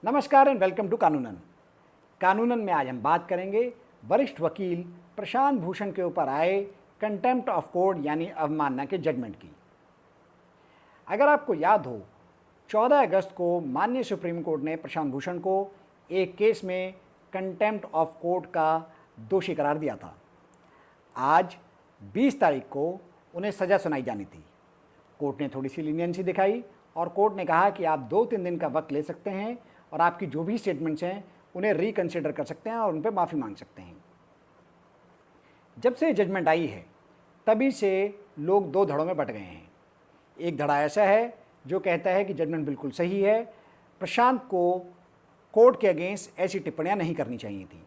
नमस्कार and welcome to कानूनन। कानूनन में आज हम बात करेंगे वरिष्ठ वकील प्रशांत भूषण के ऊपर आए कंटेम्प्ट ऑफ कोर्ट यानी अवमानना के जजमेंट की। अगर आपको याद हो, 14 अगस्त को माननीय सुप्रीम कोर्ट ने प्रशांत भूषण को एक केस में कंटेम्प्ट ऑफ कोर्ट का दोषी करार दिया था। आज 20 तारीख को उन्हें सज़ा सुनाई जानी थी। कोर्ट ने थोड़ी सी लीनियंसी दिखाई और कोर्ट ने कहा कि आप 2-3 दिन का वक्त ले सकते हैं और आपकी जो भी स्टेटमेंट्स हैं उन्हें रिकंसिडर कर सकते हैं और उन पर माफ़ी मांग सकते हैं। जब से जजमेंट आई है तभी से लोग दो धड़ों में बट गए हैं। एक धड़ा ऐसा है जो कहता है कि जजमेंट बिल्कुल सही है, प्रशांत को कोर्ट के अगेंस्ट ऐसी टिप्पणियां नहीं करनी चाहिए थी।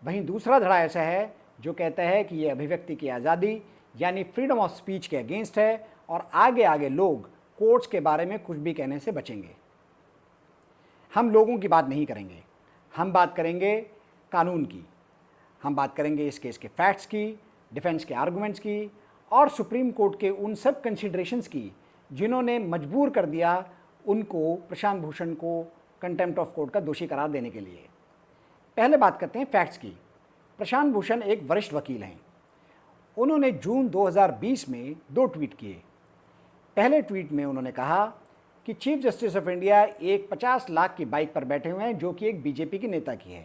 वहीं दूसरा धड़ा ऐसा है जो कहता है कि ये अभिव्यक्ति की आज़ादी यानी फ्रीडम ऑफ स्पीच के अगेंस्ट है और आगे आगे लोग कोर्ट्स के बारे में कुछ भी कहने से बचेंगे। हम लोगों की बात नहीं करेंगे, हम बात करेंगे कानून की। हम बात करेंगे इस केस के फैक्ट्स की, डिफेंस के आर्गुमेंट्स की और सुप्रीम कोर्ट के उन सब कंसिडरेशंस की जिन्होंने मजबूर कर दिया उनको प्रशांत भूषण को कंटेम्प्ट ऑफ कोर्ट का दोषी करार देने के लिए। पहले बात करते हैं फैक्ट्स की। प्रशांत भूषण एक वरिष्ठ वकील हैं। उन्होंने जून 2020 में 2 ट्वीट किए। पहले ट्वीट में उन्होंने कहा कि चीफ जस्टिस ऑफ इंडिया एक 50 लाख की बाइक पर बैठे हुए हैं जो कि एक बीजेपी की नेता की है।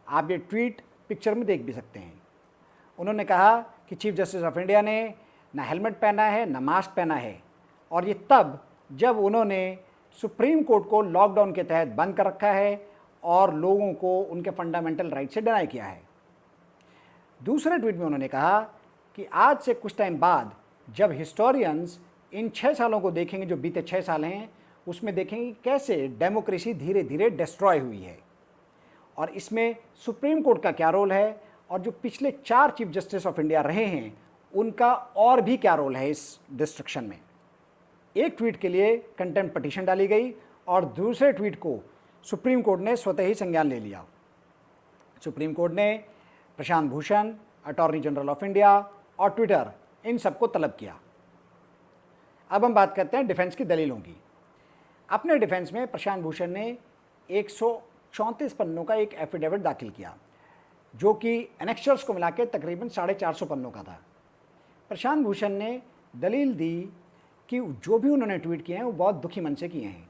आप ये ट्वीट पिक्चर में देख भी सकते हैं। उन्होंने कहा कि चीफ जस्टिस ऑफ इंडिया ने ना हेलमेट पहना है ना मास्क पहना है, और ये तब जब उन्होंने सुप्रीम कोर्ट को लॉकडाउन के तहत बंद कर रखा है और लोगों को उनके फंडामेंटल राइट से डिनाई किया है। दूसरे ट्वीट में उन्होंने कहा कि आज से कुछ टाइम बाद जब हिस्टोरियंस इन 6 सालों को देखेंगे, जो बीते 6 साल हैं, उसमें देखेंगे कैसे डेमोक्रेसी धीरे धीरे डिस्ट्रॉय हुई है और इसमें सुप्रीम कोर्ट का क्या रोल है और जो पिछले 4 चीफ जस्टिस ऑफ इंडिया रहे हैं उनका और भी क्या रोल है इस डिस्ट्रक्शन में। एक ट्वीट के लिए कंटेम्प्ट पिटीशन डाली गई और दूसरे ट्वीट को सुप्रीम कोर्ट ने स्वतः ही संज्ञान ले लिया। सुप्रीम कोर्ट ने Prashant Bhushan, attorney general of India और ट्विटर इन सबको तलब किया। अब हम बात करते हैं डिफेंस की दलीलों की। अपने डिफेंस में प्रशांत भूषण ने 134 पन्नों का एक एफिडेविट दाखिल किया जो कि एनेक्चर्स को मिला के तकरीबन 450 पन्नों का था। प्रशांत भूषण ने दलील दी कि जो भी उन्होंने ट्वीट किए हैं वो बहुत दुखी मन से किए हैं।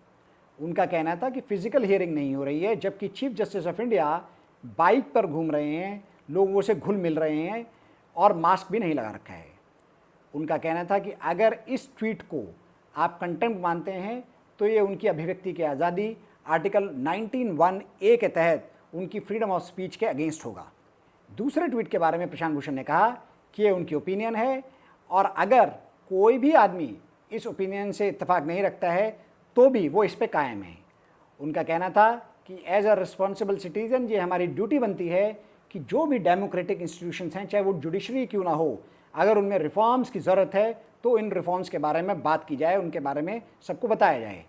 उनका कहना था कि फिजिकल हियरिंग नहीं हो रही है जबकि chief justice of India bike पर घूम रहे हैं, लोगों से घुल मिल रहे हैं और मास्क भी नहीं लगा रखा है। उनका कहना था कि अगर इस ट्वीट को आप कंटेम्प्ट मानते हैं तो ये उनकी अभिव्यक्ति की आज़ादी आर्टिकल 19(1)(a) के तहत उनकी फ्रीडम ऑफ स्पीच के अगेंस्ट होगा। दूसरे ट्वीट के बारे में प्रशांत भूषण ने कहा कि ये उनकी ओपिनियन है और अगर कोई भी आदमी इस ओपिनियन से इत्तेफाक नहीं रखता है तो भी वो इस पर कायम है। उनका कहना था कि एज अ रिस्पॉन्सिबल सिटीजन ये हमारी ड्यूटी बनती है कि जो भी डेमोक्रेटिक इंस्टीट्यूशंस हैं, चाहे वो जुडिशरी क्यों ना हो, अगर उनमें रिफॉर्म्स की ज़रूरत है तो इन रिफॉर्म्स के बारे में बात की जाए, उनके बारे में सबको बताया जाए।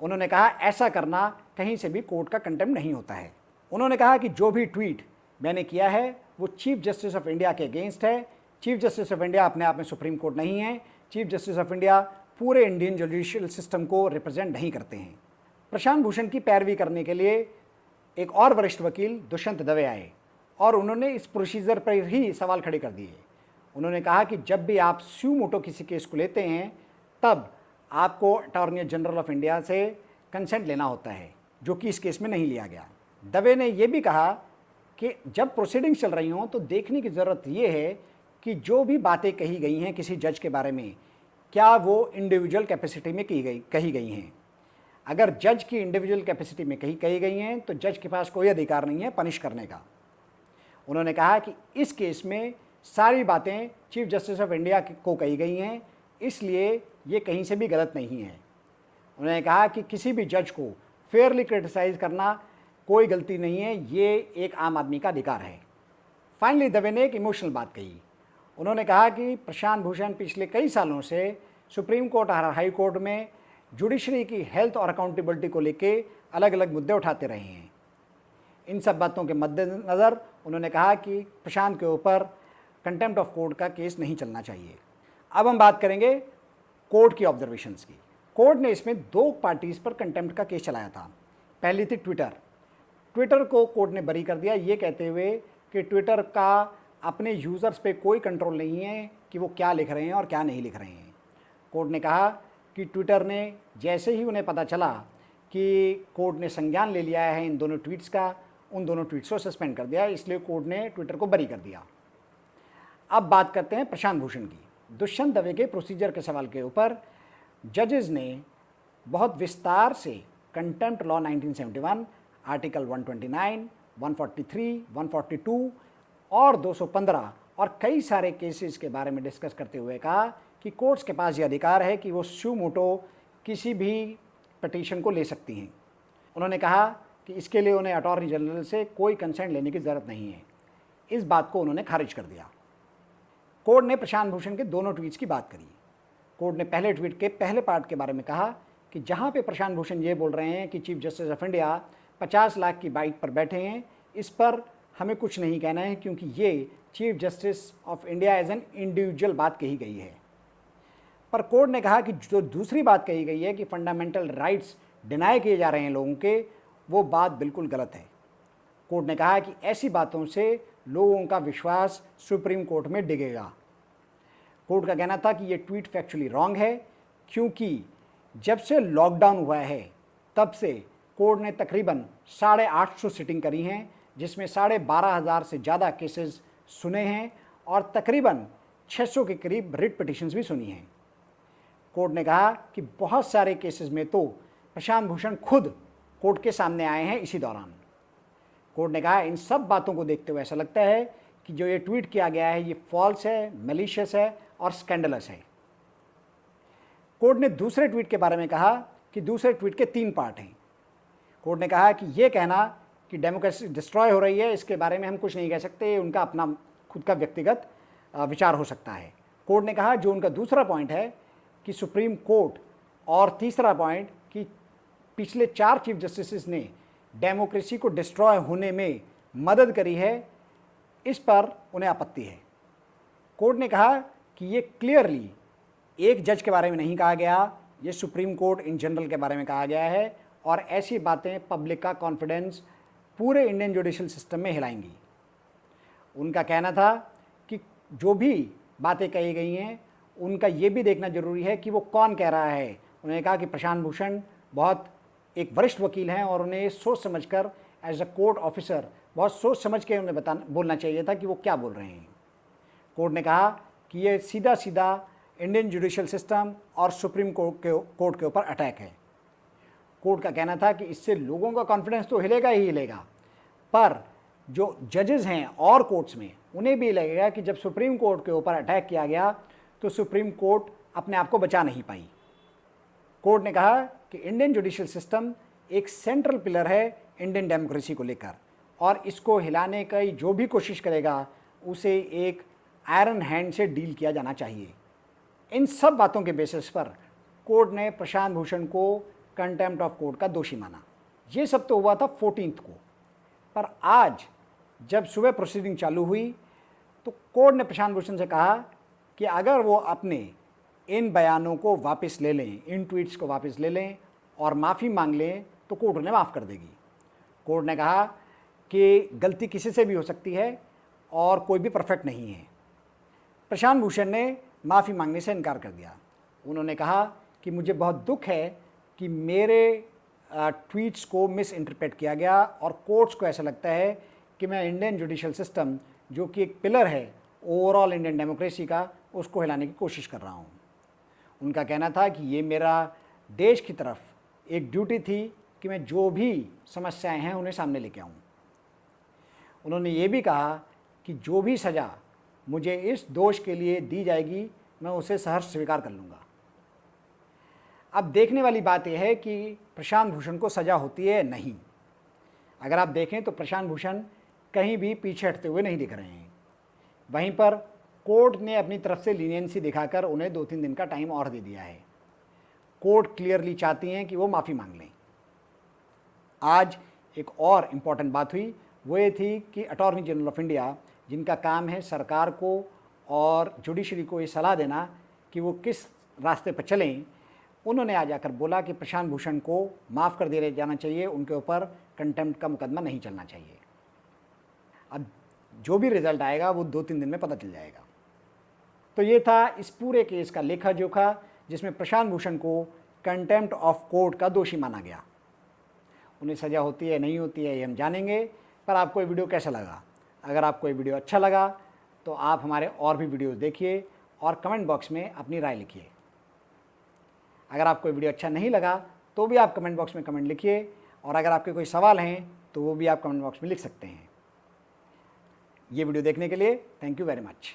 उन्होंने कहा ऐसा करना कहीं से भी कोर्ट का कंटेम्प्ट नहीं होता है। उन्होंने कहा कि जो भी ट्वीट मैंने किया है वो चीफ जस्टिस ऑफ इंडिया के अगेंस्ट है। चीफ जस्टिस ऑफ इंडिया अपने आप में सुप्रीम कोर्ट नहीं है। चीफ जस्टिस ऑफ इंडिया पूरे इंडियन जुडिशियल सिस्टम को रिप्रेजेंट नहीं करते हैं। प्रशांत भूषण की पैरवी करने के लिए एक और वरिष्ठ वकील दुष्यंत दवे आए और उन्होंने इस प्रोसीजर पर ही सवाल खड़े कर दिए। उन्होंने कहा कि जब भी आप स्यू मोटो किसी केस को लेते हैं तब आपको अटॉर्नी जनरल ऑफ इंडिया से कंसेंट लेना होता है, जो कि इस केस में नहीं लिया गया। दवे ने यह भी कहा कि जब प्रोसीडिंग्स चल रही हों तो देखने की ज़रूरत यह है कि जो भी बातें कही गई हैं किसी जज के बारे में, क्या वो इंडिविजुअल कैपेसिटी में कही गई हैं। अगर जज की इंडिविजुअल कैपेसिटी में कही गई हैं तो जज के पास कोई अधिकार नहीं है पनिश करने का। उन्होंने कहा कि इस केस में सारी बातें चीफ जस्टिस ऑफ इंडिया को कही गई हैं, इसलिए ये कहीं से भी गलत नहीं है। उन्होंने कहा कि किसी भी जज को फेयरली क्रिटिसाइज़ करना कोई गलती नहीं है, ये एक आम आदमी का अधिकार है। फाइनली दवे ने एक इमोशनल बात कही। उन्होंने कहा कि प्रशांत भूषण पिछले कई सालों से सुप्रीम कोर्ट और हाई कोर्ट में जुडिशरी की हेल्थ और अकाउंटेबिलिटी को लेके अलग अलग मुद्दे उठाते रहे हैं। इन सब बातों के मद्देनज़र उन्होंने कहा कि प्रशांत के ऊपर कंटेम्प्ट ऑफ कोर्ट का केस नहीं चलना चाहिए। अब हम बात करेंगे कोर्ट की ऑब्जर्वेशंस की। कोर्ट ने इसमें 2 पार्टीज़ पर कंटेम्प्ट का केस चलाया था। पहली थी ट्विटर। ट्विटर को कोर्ट ने बरी कर दिया ये कहते हुए कि ट्विटर का अपने यूज़र्स पे कोई कंट्रोल नहीं है कि वो क्या लिख रहे हैं और क्या नहीं लिख रहे हैं। कोर्ट ने कहा कि ट्विटर ने जैसे ही उन्हें पता चला कि कोर्ट ने संज्ञान ले लिया है इन दोनों ट्वीट्स का, उन दोनों ट्वीट्स को सस्पेंड कर दिया, इसलिए कोर्ट ने ट्विटर को बरी कर दिया। अब बात करते हैं प्रशांत भूषण की। दुष्यंत दवे के प्रोसीजर के सवाल के ऊपर जजेस ने बहुत विस्तार से कंटेम्प्ट लॉ 1971, आर्टिकल 129, 143, 142 और 215 और कई सारे केसेस के बारे में डिस्कस करते हुए कहा कि कोर्ट्स के पास ये अधिकार है कि वो स्यू मोटो किसी भी पिटीशन को ले सकती हैं। उन्होंने कहा कि इसके लिए उन्हें अटॉर्नी जनरल से कोई कंसेंट लेने की ज़रूरत नहीं है। इस बात को उन्होंने खारिज कर दिया। कोर्ट ने प्रशांत भूषण के दोनों ट्वीट्स की बात करी। कोर्ट ने पहले ट्वीट के पहले पार्ट के बारे में कहा कि जहां पे प्रशांत भूषण ये बोल रहे हैं कि chief justice of India 50 lakh की बाइक पर बैठे हैं, इस पर हमें कुछ नहीं कहना है क्योंकि ये chief justice of India as an individual बात कही गई है। पर कोर्ट ने कहा कि जो दूसरी बात कही गई है कि फंडामेंटल राइट्स डिनाई किए जा रहे हैं लोगों के, वो बात बिल्कुल गलत है। कोर्ट ने कहा कि ऐसी बातों से लोगों का विश्वास सुप्रीम कोर्ट में डिगेगा। कोर्ट का कहना था कि ये ट्वीट फैक्चुअली रॉन्ग है क्योंकि जब से लॉकडाउन हुआ है तब से कोर्ट ने तकरीबन 850 सिटिंग करी हैं, जिसमें 12,500 से ज़्यादा केसेस सुने हैं और तकरीबन 600 के करीब रिट पिटिशंस भी सुनी हैं। कोर्ट ने कहा कि बहुत सारे केसेस में तो प्रशांत भूषण खुद कोर्ट के सामने आए हैं इसी दौरान। कोर्ट ने कहा इन सब बातों को देखते हुए ऐसा लगता है कि जो ये ट्वीट किया गया है ये फॉल्स है, मैलिशियस है और स्कैंडलस है। कोर्ट ने दूसरे ट्वीट के बारे में कहा कि दूसरे ट्वीट के 3 पार्ट हैं। कोर्ट ने कहा कि ये कहना कि डेमोक्रेसी डिस्ट्रॉय हो रही है, इसके बारे में हम कुछ नहीं कह सकते, उनका अपना खुद का व्यक्तिगत विचार हो सकता है। कोर्ट ने कहा जो उनका दूसरा पॉइंट है कि सुप्रीम कोर्ट और तीसरा पॉइंट कि पिछले 4 चीफ जस्टिस ने डेमोक्रेसी को डिस्ट्रॉय होने में मदद करी है, इस पर उन्हें आपत्ति है। कोर्ट ने कहा कि ये क्लियरली एक जज के बारे में नहीं कहा गया, ये सुप्रीम कोर्ट इन जनरल के बारे में कहा गया है और ऐसी बातें पब्लिक का कॉन्फिडेंस पूरे इंडियन जुडिशल सिस्टम में हिलाएंगी। उनका कहना था कि जो भी बातें कही गई हैं उनका ये भी देखना जरूरी है कि वो कौन कह रहा है। उन्होंने कहा कि प्रशांत भूषण बहुत एक वरिष्ठ वकील हैं और उन्हें सोच समझकर एज अ कोर्ट ऑफिसर बहुत सोच समझ के उन्हें बोलना चाहिए था कि वो क्या बोल रहे हैं। कोर्ट ने कहा कि ये सीधा सीधा इंडियन जुडिशल सिस्टम और सुप्रीम कोर्ट के ऊपर अटैक है। कोर्ट का कहना था कि इससे लोगों का कॉन्फिडेंस तो हिलेगा ही हिलेगा, पर जो जजेस हैं और कोर्ट्स में उन्हें भी लगेगा कि जब सुप्रीम कोर्ट के ऊपर अटैक किया गया तो सुप्रीम कोर्ट अपने आप को बचा नहीं पाई। कोर्ट ने कहा कि इंडियन जुडिशल सिस्टम एक सेंट्रल पिलर है इंडियन डेमोक्रेसी को लेकर और इसको हिलाने की जो भी कोशिश करेगा उसे एक आयरन हैंड से डील किया जाना चाहिए। इन सब बातों के बेसिस पर कोर्ट ने प्रशांत भूषण को कंटेम्प्ट ऑफ कोर्ट का दोषी माना। ये सब तो हुआ था 14 को, पर आज जब सुबह प्रोसीडिंग चालू हुई तो कोर्ट ने प्रशांत भूषण से कहा कि अगर वो अपने इन बयानों को वापस ले लें, इन ट्वीट्स को वापस ले लें और माफ़ी मांग लें तो कोर्ट उन्हें माफ़ कर देगी। कोर्ट ने कहा कि गलती किसी से भी हो सकती है और कोई भी परफेक्ट नहीं है। प्रशांत भूषण ने माफ़ी मांगने से इनकार कर दिया। उन्होंने कहा कि मुझे बहुत दुख है कि मेरे ट्वीट्स को मिस इंटरप्रेट किया गया और कोर्ट्स को ऐसा लगता है कि मैं इंडियन जुडिशल सिस्टम जो कि एक पिलर है ओवरऑल इंडियन डेमोक्रेसी का, उसको हिलाने की कोशिश कर रहा हूँ। उनका कहना था कि ये मेरा देश की तरफ एक ड्यूटी थी कि मैं जो भी समस्याएं हैं उन्हें सामने लेके आऊँ। उन्होंने ये भी कहा कि जो भी सज़ा मुझे इस दोष के लिए दी जाएगी मैं उसे सहर्ष स्वीकार कर लूँगा। अब देखने वाली बात यह है कि प्रशांत भूषण को सज़ा होती है नहीं। अगर आप देखें तो प्रशांत भूषण कहीं भी पीछे हटते हुए नहीं दिख रहे हैं। वहीं पर कोर्ट ने अपनी तरफ से लीनियंसी दिखाकर उन्हें 2-3 दिन का टाइम और दे दिया है। कोर्ट क्लियरली चाहती हैं कि वो माफ़ी मांग लें। आज एक और इम्पॉर्टेंट बात हुई, वो ये थी कि अटॉर्नी जनरल ऑफ इंडिया, जिनका काम है सरकार को और जुडिशरी को ये सलाह देना कि वो किस रास्ते पर चलें, उन्होंने आ जाकर बोला कि प्रशांत भूषण को माफ़ कर दिया जाना चाहिए, उनके ऊपर कंटेम्प्ट का मुकदमा नहीं चलना चाहिए। अब जो भी रिजल्ट आएगा वो 2-3 दिन में पता चल जाएगा। तो ये था इस पूरे केस का लेखा जोखा, जिसमें प्रशांत भूषण को कंटेम्प्ट ऑफ कोर्ट का दोषी माना गया। उन्हें सज़ा होती है नहीं होती है ये हम जानेंगे। पर आपको ये वीडियो कैसा लगा? अगर आपको ये वीडियो अच्छा लगा तो आप हमारे और भी वीडियोस देखिए और कमेंट बॉक्स में अपनी राय लिखिए। अगर आपको ये वीडियो अच्छा नहीं लगा तो भी आप कमेंट बॉक्स में कमेंट लिखिए, और अगर आपके कोई सवाल हैं तो वो भी आप कमेंट बॉक्स में लिख सकते हैं। ये वीडियो देखने के लिए थैंक यू वेरी मच।